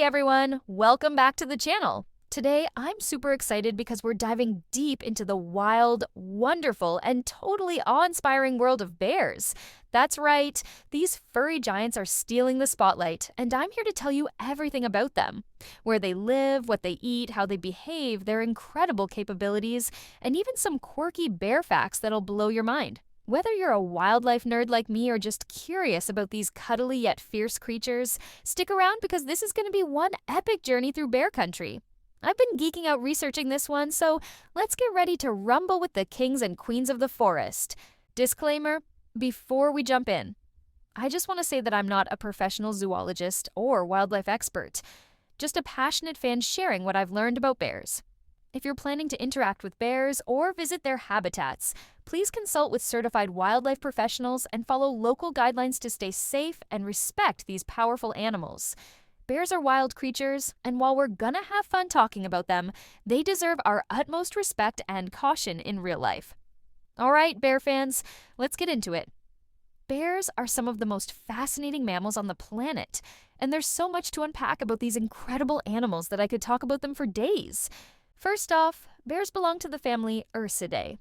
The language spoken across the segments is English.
everyone, welcome back to the channel. Today, I'm super excited because we're diving deep into the wild, wonderful, and totally awe-inspiring world of bears. That's right, these furry giants are stealing the spotlight, and I'm here to tell you everything about them. Where they live, what they eat, how they behave, their incredible capabilities, and even some quirky bear facts that'll blow your mind. Whether you're a wildlife nerd like me or just curious about these cuddly yet fierce creatures, stick around because this is going to be one epic journey through bear country. I've been geeking out researching this one, so let's get ready to rumble with the kings and queens of the forest. Disclaimer, before we jump in, I just want to say that I'm not a professional zoologist or wildlife expert, just a passionate fan sharing what I've learned about bears. If you're planning to interact with bears or visit their habitats, please consult with certified wildlife professionals and follow local guidelines to stay safe and respect these powerful animals. Bears are wild creatures, and while we're gonna have fun talking about them, they deserve our utmost respect and caution in real life. All right, bear fans, let's get into it. Bears are some of the most fascinating mammals on the planet, and there's so much to unpack about these incredible animals that I could talk about them for days. First off, bears belong to the family Ursidae,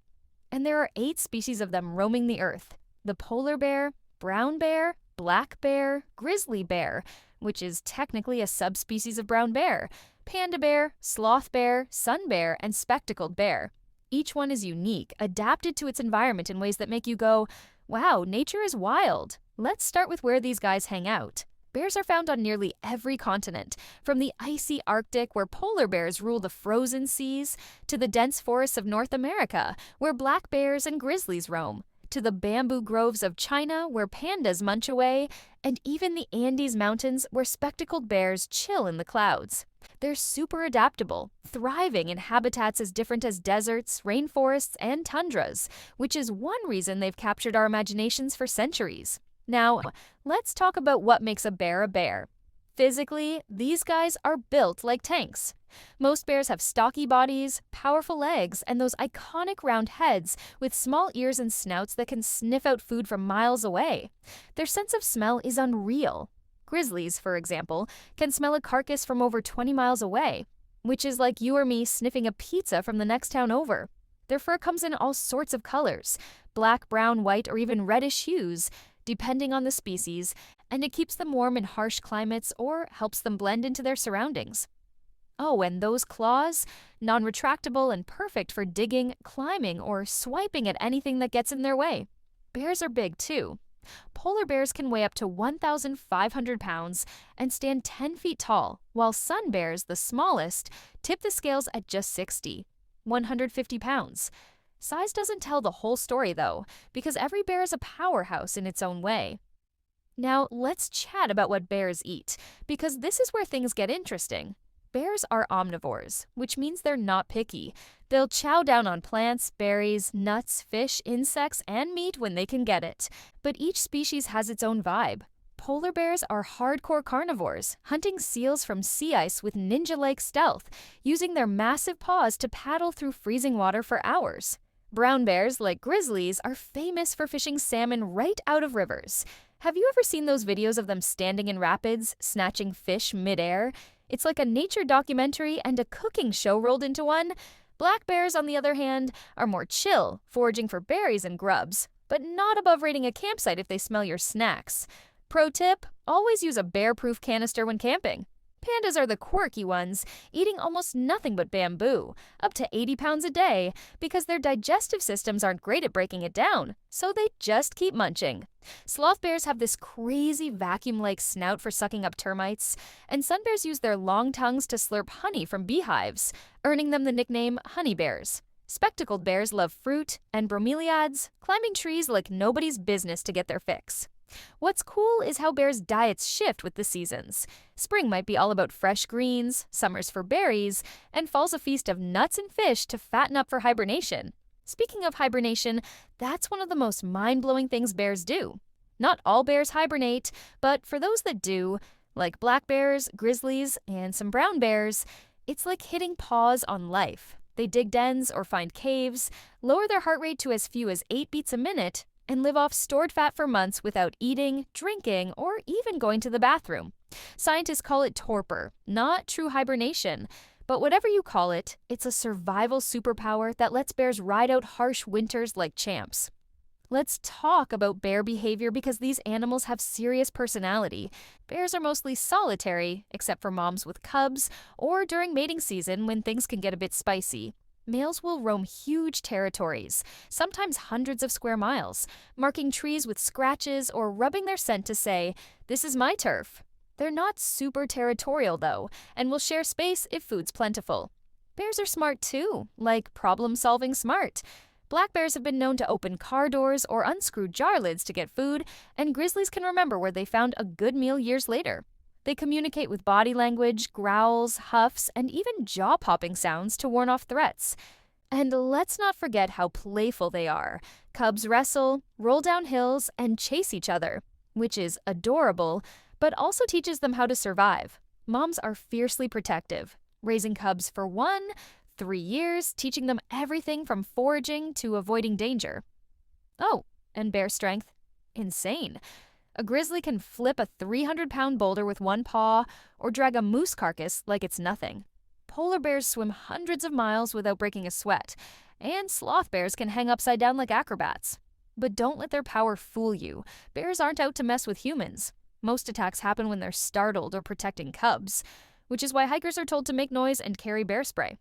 and there are 8 species of them roaming the earth. The polar bear, brown bear, black bear, grizzly bear, which is technically a subspecies of brown bear, panda bear, sloth bear, sun bear, and spectacled bear. Each one is unique, adapted to its environment in ways that make you go, wow, nature is wild. Let's start with where these guys hang out. Bears are found on nearly every continent, from the icy Arctic, where polar bears rule the frozen seas, to the dense forests of North America, where black bears and grizzlies roam, to the bamboo groves of China, where pandas munch away, and even the Andes Mountains, where spectacled bears chill in the clouds. They're super adaptable, thriving in habitats as different as deserts, rainforests, and tundras, which is one reason they've captured our imaginations for centuries. Now, let's talk about what makes a bear a bear. Physically, these guys are built like tanks. Most bears have stocky bodies, powerful legs, and those iconic round heads with small ears and snouts that can sniff out food from miles away. Their sense of smell is unreal. Grizzlies, for example, can smell a carcass from over 20 miles away, which is like you or me sniffing a pizza from the next town over. Their fur comes in all sorts of colors, black, brown, white, or even reddish hues, depending on the species, and it keeps them warm in harsh climates or helps them blend into their surroundings. Oh, and those claws, non-retractable and perfect for digging, climbing, or swiping at anything that gets in their way. Bears are big too. Polar bears can weigh up to 1,500 pounds and stand 10 feet tall, while sun bears, the smallest, tip the scales at just 150 pounds. Size doesn't tell the whole story, though, because every bear is a powerhouse in its own way. Now, let's chat about what bears eat, because this is where things get interesting. Bears are omnivores, which means they're not picky. They'll chow down on plants, berries, nuts, fish, insects, and meat when they can get it. But each species has its own vibe. Polar bears are hardcore carnivores, hunting seals from sea ice with ninja-like stealth, using their massive paws to paddle through freezing water for hours. Brown bears, like grizzlies, are famous for fishing salmon right out of rivers. Have you ever seen those videos of them standing in rapids, snatching fish midair? It's like a nature documentary and a cooking show rolled into one. Black bears, on the other hand, are more chill, foraging for berries and grubs, but not above raiding a campsite if they smell your snacks. Pro tip, always use a bear-proof canister when camping. Pandas are the quirky ones, eating almost nothing but bamboo, up to 80 pounds a day, because their digestive systems aren't great at breaking it down, so they just keep munching. Sloth bears have this crazy vacuum-like snout for sucking up termites, and sun bears use their long tongues to slurp honey from beehives, earning them the nickname honey bears. Spectacled bears love fruit and bromeliads, climbing trees like nobody's business to get their fix. What's cool is how bears' diets shift with the seasons. Spring might be all about fresh greens, summer's for berries, and fall's a feast of nuts and fish to fatten up for hibernation. Speaking of hibernation, that's one of the most mind-blowing things bears do. Not all bears hibernate, but for those that do, like black bears, grizzlies, and some brown bears, it's like hitting pause on life. They dig dens or find caves, lower their heart rate to as few as 8 beats a minute, and live off stored fat for months without eating, drinking, or even going to the bathroom. Scientists call it torpor, not true hibernation. But whatever you call it, it's a survival superpower that lets bears ride out harsh winters like champs. Let's talk about bear behavior because these animals have serious personality. Bears are mostly solitary, except for moms with cubs, or during mating season when things can get a bit spicy. Males will roam huge territories, sometimes hundreds of square miles, marking trees with scratches or rubbing their scent to say, "This is my turf." They're not super territorial, though, and will share space if food's plentiful. Bears are smart, too, like problem-solving smart. Black bears have been known to open car doors or unscrew jar lids to get food, and grizzlies can remember where they found a good meal years later. They communicate with body language, growls, huffs, and even jaw-popping sounds to warn off threats. And let's not forget how playful they are. Cubs wrestle, roll down hills, and chase each other, which is adorable, but also teaches them how to survive. Moms are fiercely protective, raising cubs for 3 years, teaching them everything from foraging to avoiding danger. Oh, and bear strength. Insane. A grizzly can flip a 300-pound boulder with one paw or drag a moose carcass like it's nothing. Polar bears swim hundreds of miles without breaking a sweat, and sloth bears can hang upside down like acrobats. But don't let their power fool you. Bears aren't out to mess with humans. Most attacks happen when they're startled or protecting cubs, which is why hikers are told to make noise and carry bear spray.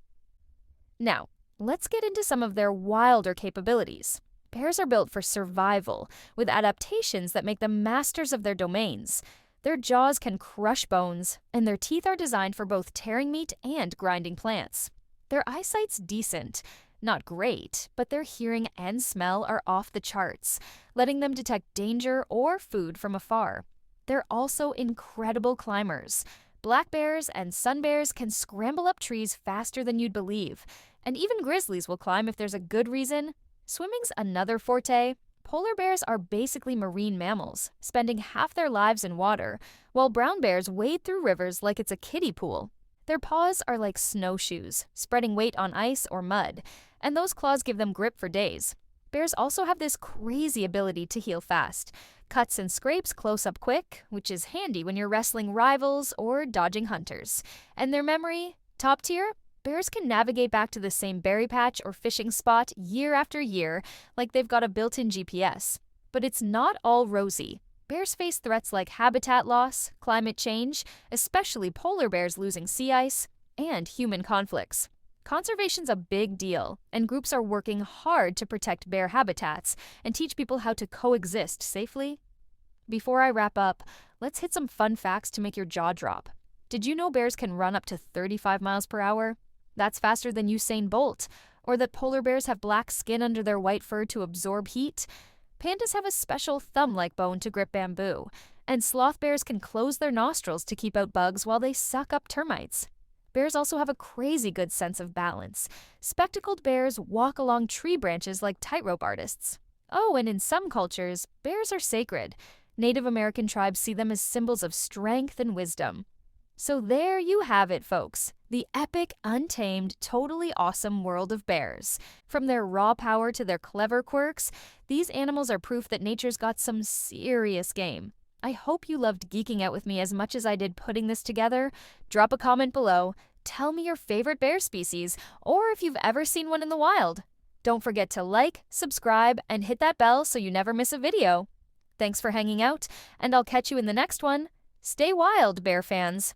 Now, let's get into some of their wilder capabilities. Bears are built for survival, with adaptations that make them masters of their domains. Their jaws can crush bones, and their teeth are designed for both tearing meat and grinding plants. Their eyesight's decent. Not great, but their hearing and smell are off the charts, letting them detect danger or food from afar. They're also incredible climbers. Black bears and sun bears can scramble up trees faster than you'd believe, and even grizzlies will climb if there's a good reason. Swimming's another forte. Polar bears are basically marine mammals, spending half their lives in water, while brown bears wade through rivers like it's a kiddie pool. Their paws are like snowshoes, spreading weight on ice or mud, and those claws give them grip for days. Bears also have this crazy ability to heal fast. Cuts and scrapes close up quick, which is handy when you're wrestling rivals or dodging hunters. And their memory, top tier? Bears can navigate back to the same berry patch or fishing spot year after year like they've got a built-in GPS. But it's not all rosy. Bears face threats like habitat loss, climate change, especially polar bears losing sea ice, and human conflicts. Conservation's a big deal, and groups are working hard to protect bear habitats and teach people how to coexist safely. Before I wrap up, let's hit some fun facts to make your jaw drop. Did you know bears can run up to 35 miles per hour? That's faster than Usain Bolt. Or that polar bears have black skin under their white fur to absorb heat? Pandas have a special thumb-like bone to grip bamboo. And sloth bears can close their nostrils to keep out bugs while they suck up termites. Bears also have a crazy good sense of balance. Spectacled bears walk along tree branches like tightrope artists. Oh, and in some cultures, bears are sacred. Native American tribes see them as symbols of strength and wisdom. So there you have it, folks. The epic, untamed, totally awesome world of bears. From their raw power to their clever quirks, these animals are proof that nature's got some serious game. I hope you loved geeking out with me as much as I did putting this together. Drop a comment below. Tell me your favorite bear species, or if you've ever seen one in the wild. Don't forget to like, subscribe, and hit that bell so you never miss a video. Thanks for hanging out, and I'll catch you in the next one. Stay wild, bear fans!